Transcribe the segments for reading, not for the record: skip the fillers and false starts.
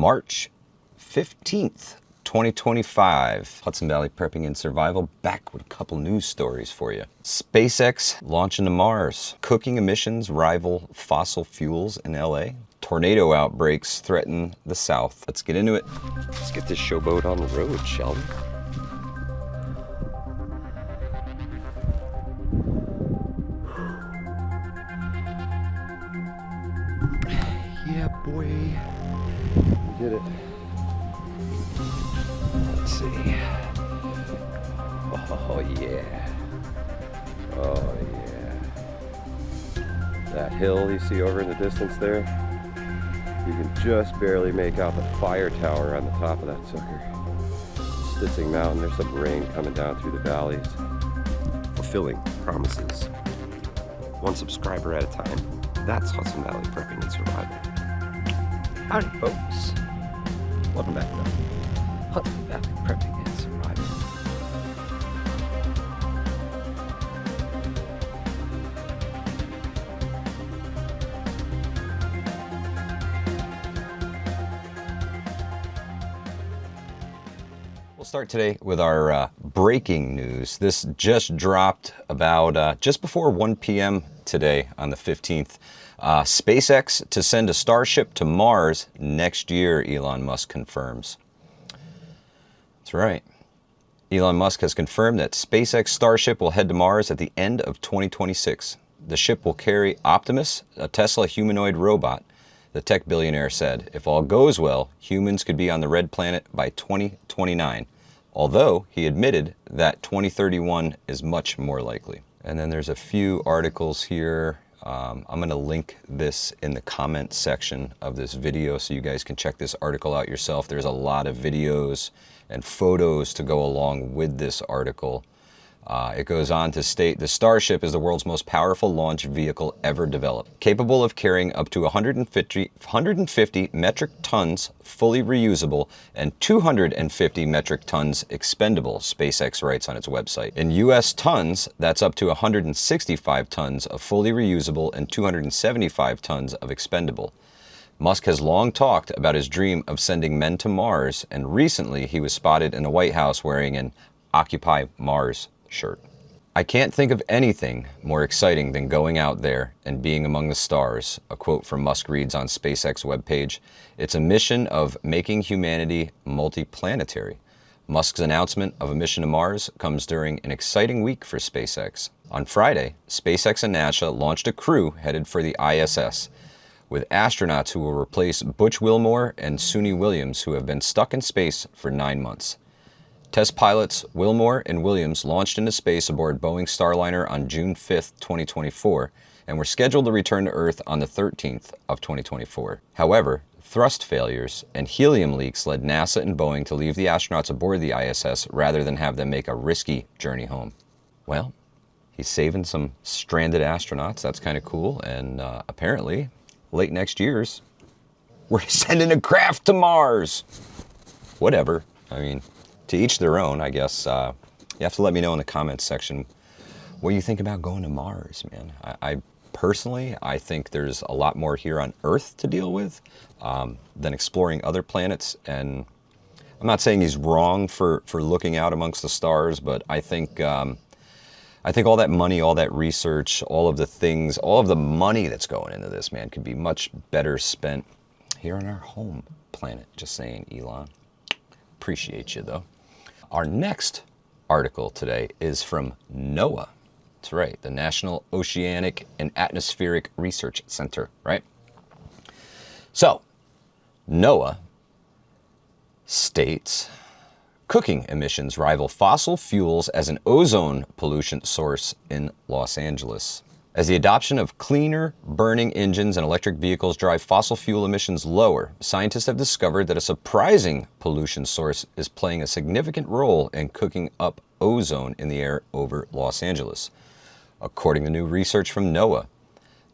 March 15th, 2025. Hudson Valley Prepping and Survival back with a couple news stories for you. SpaceX launching to Mars. Cooking emissions rival fossil fuels in LA. Tornado outbreaks threaten the South. Let's get into it. Let's get this showboat on the road, shall we? Yeah, boy. We did it. Let's see. Oh, yeah. Oh, yeah. That hill you see over in the distance there, you can just barely make out the fire tower on the top of that sucker. Stitching Mountain, there's some rain coming down through the valleys. Fulfilling promises. One subscriber at a time. That's Hudson Valley Prepping and Survival. Howdy, folks. Welcome back to Hudson Valley Prepping and Survival. We'll start today with our breaking news. This just dropped about just before 1 p.m. today on the 15th. SpaceX to send a Starship to Mars next year, Elon Musk confirms. That's right. Elon Musk has confirmed that SpaceX Starship will head to Mars at the end of 2026. The ship will carry Optimus, a Tesla humanoid robot. The tech billionaire said, if all goes well, humans could be on the red planet by 2029, although he admitted that 2031 is much more likely. And then there's a few articles here. I'm going to link this in the comment section of this video so you guys can check this article out yourself. There's a lot of videos and photos to go along with this article. It goes on to state, the Starship is the world's most powerful launch vehicle ever developed, capable of carrying up to 150 metric tons fully reusable and 250 metric tons expendable, SpaceX writes on its website. In US tons, that's up to 165 tons of fully reusable and 275 tons of expendable. Musk has long talked about his dream of sending men to Mars, and recently he was spotted in the White House wearing an Occupy Mars shirt. I can't think of anything more exciting than going out there and being among the stars, a quote from Musk reads on SpaceX webpage. It's a mission of making humanity multiplanetary. Musk's announcement of a mission to Mars comes during an exciting week for SpaceX. On Friday, SpaceX and NASA launched a crew headed for the ISS, with astronauts who will replace Butch Wilmore and Suni Williams, who have been stuck in space for 9 months. Test pilots Wilmore and Williams launched into space aboard Boeing Starliner on June 5, 2024, and were scheduled to return to Earth on the 13th of 2024. However, thrust failures and helium leaks led NASA and Boeing to leave the astronauts aboard the ISS rather than have them make a risky journey home. Well, he's saving some stranded astronauts. That's kind of cool. And apparently, late next year's, we're sending a craft to Mars. Whatever. I mean, to each their own, I guess. You have to let me know in the comments section what you think about going to Mars, man. I personally, I think there's a lot more here on Earth to deal with than exploring other planets. And I'm not saying he's wrong for looking out amongst the stars, but I think all that money, all that research, all of the things, all of the money that's going into this, man, could be much better spent here on our home planet. Just saying, Elon. Appreciate you, though. Our next article today is from NOAA. That's right, the National Oceanic and Atmospheric Research Center, right? So, NOAA states, cooking emissions rival fossil fuels as an ozone pollution source in Los Angeles. As the adoption of cleaner burning engines and electric vehicles drive fossil fuel emissions lower, scientists have discovered that a surprising pollution source is playing a significant role in cooking up ozone in the air over Los Angeles. According to new research from NOAA,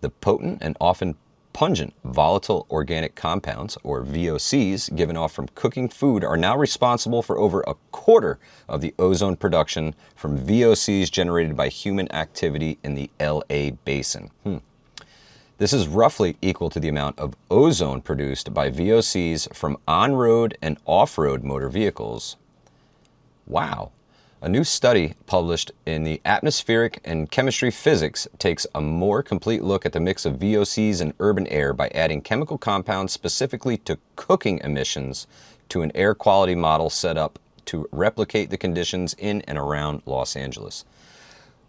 the potent and often pungent volatile organic compounds, or VOCs, given off from cooking food are now responsible for over a quarter of the ozone production from VOCs generated by human activity in the LA basin. This is roughly equal to the amount of ozone produced by VOCs from on-road and off-road motor vehicles. Wow. A new study published in the Atmospheric and Chemistry Physics takes a more complete look at the mix of VOCs in urban air by adding chemical compounds specifically to cooking emissions to an air quality model set up to replicate the conditions in and around Los Angeles.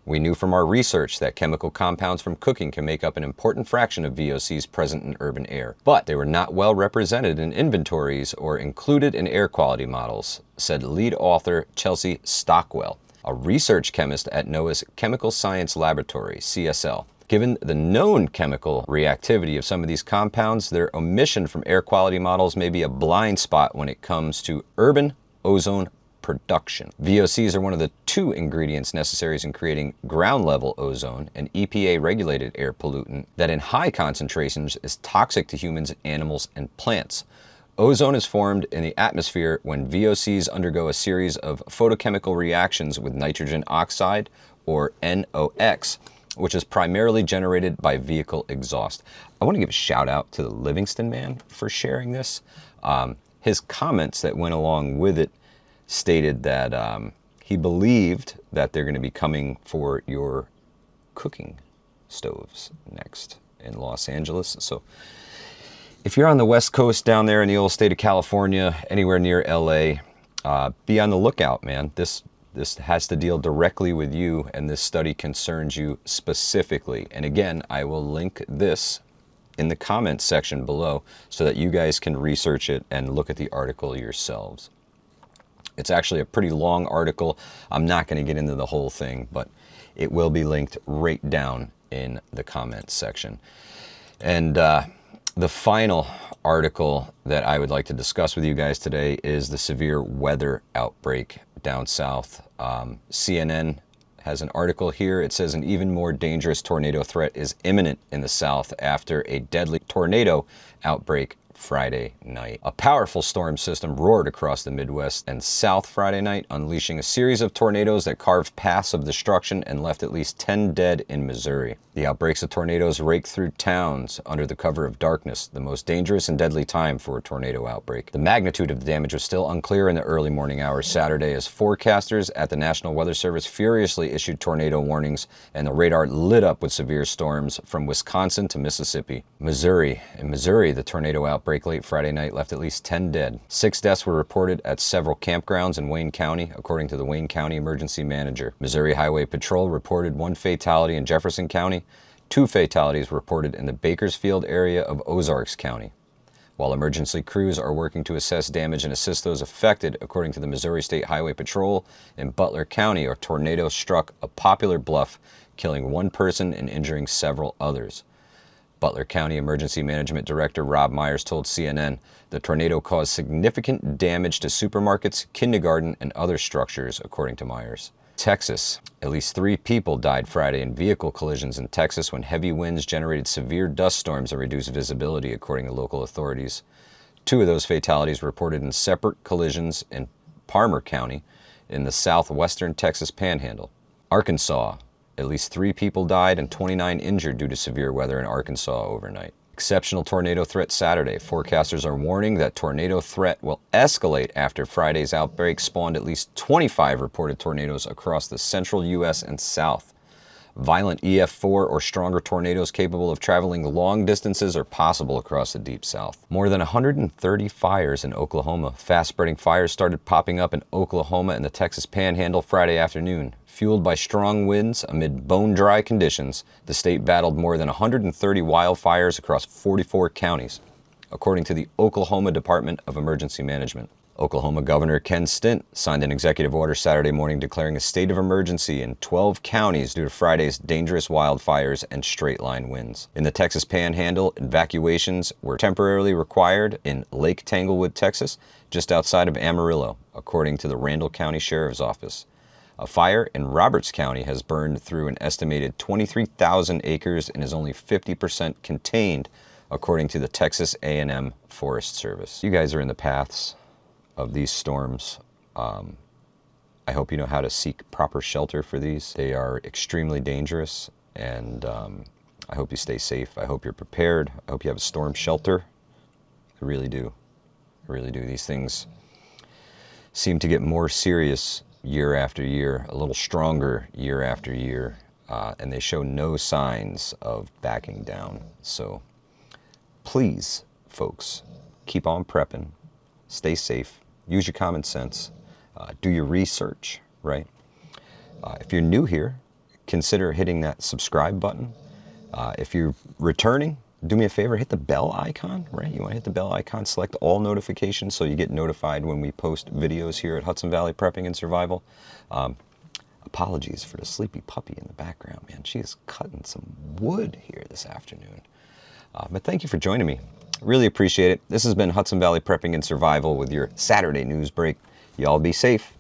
We knew from our research that chemical compounds from cooking can make up an important fraction of VOCs present in urban air, but they were not well represented in inventories or included in air quality models, said lead author Chelsea Stockwell, a research chemist at NOAA's Chemical Science Laboratory, CSL. Given the known chemical reactivity of some of these compounds, their omission from air quality models may be a blind spot when it comes to urban ozone production. VOCs are one of the 2 ingredients necessary in creating ground-level ozone, an EPA-regulated air pollutant that in high concentrations is toxic to humans, animals, and plants. Ozone is formed in the atmosphere when VOCs undergo a series of photochemical reactions with nitrogen oxide, or NOx, which is primarily generated by vehicle exhaust. I want to give a shout out to the Livingston man for sharing this. His comments that went along with it stated that he believed that they're going to be coming for your cooking stoves next in Los Angeles. So if you're on the West Coast down there in the old state of California, anywhere near LA, be on the lookout, man. This has to deal directly with you, and this study concerns you specifically. And again, I will link this in the comments section below so that you guys can research it and look at the article yourselves. It's actually a pretty long article. I'm not going to get into the whole thing, but it will be linked right down in the comments section. And the final article that I would like to discuss with you guys today is the severe weather outbreak down south. CNN has an article here. It says an even more dangerous tornado threat is imminent in the south after a deadly tornado outbreak Friday night. A powerful storm system roared across the Midwest and South Friday night, unleashing a series of tornadoes that carved paths of destruction and left at least 10 dead in Missouri. The outbreaks of tornadoes raked through towns under the cover of darkness, the most dangerous and deadly time for a tornado outbreak. The magnitude of the damage was still unclear in the early morning hours Saturday as forecasters at the National Weather Service furiously issued tornado warnings and the radar lit up with severe storms from Wisconsin to Mississippi. Missouri. In Missouri, the tornado outbreak late Friday night left at least 10 dead. 6 deaths were reported at several campgrounds in Wayne County, according to the Wayne County Emergency Manager. Missouri Highway Patrol reported 1 fatality in Jefferson County. 2 fatalities reported in the Bakersfield area of Ozarks County. While emergency crews are working to assess damage and assist those affected, according to the Missouri State Highway Patrol, in Butler County, a tornado struck a popular bluff, killing 1 person and injuring several others. Butler County Emergency Management Director Rob Myers told CNN the tornado caused significant damage to supermarkets, kindergarten, and other structures, according to Myers. Texas. At least 3 people died Friday in vehicle collisions in Texas when heavy winds generated severe dust storms and reduced visibility, according to local authorities. 2 of those fatalities reported in separate collisions in Palmer County in the southwestern Texas Panhandle. Arkansas. At least 3 people died and 29 injured due to severe weather in Arkansas overnight. Exceptional tornado threat Saturday. Forecasters are warning that tornado threat will escalate after Friday's outbreak spawned at least 25 reported tornadoes across the central U.S. and South. Violent EF4 or stronger tornadoes capable of traveling long distances are possible across the Deep South. More than 130 fires in Oklahoma. Fast-spreading fires started popping up in Oklahoma and the Texas Panhandle Friday afternoon. Fueled by strong winds amid bone-dry conditions, the state battled more than 130 wildfires across 44 counties, according to the Oklahoma Department of Emergency Management. Oklahoma Governor Ken Stint signed an executive order Saturday morning declaring a state of emergency in 12 counties due to Friday's dangerous wildfires and straight-line winds. In the Texas Panhandle, evacuations were temporarily required in Lake Tanglewood, Texas, just outside of Amarillo, according to the Randall County Sheriff's Office. A fire in Roberts County has burned through an estimated 23,000 acres and is only 50% contained, according to the Texas A&M Forest Service. You guys are in the paths of these storms. I hope you know how to seek proper shelter for these. They are extremely dangerous, and I hope you stay safe. I hope you're prepared. I hope you have a storm shelter. I really do. I really do. These things seem to get more serious year after year, a little stronger year after year, and they show no signs of backing down. So please, folks, keep on prepping, stay safe, use your common sense, do your research, right? If you're new here, consider hitting that subscribe button. If you're returning, do me a favor, hit the bell icon, right? You want to hit the bell icon, select all notifications so you get notified when we post videos here at Hudson Valley Prepping and Survival. Apologies for the sleepy puppy in the background, man. She is cutting some wood here this afternoon. But thank you for joining me. Really appreciate it. This has been Hudson Valley Prepping and Survival with your Saturday news break. Y'all be safe.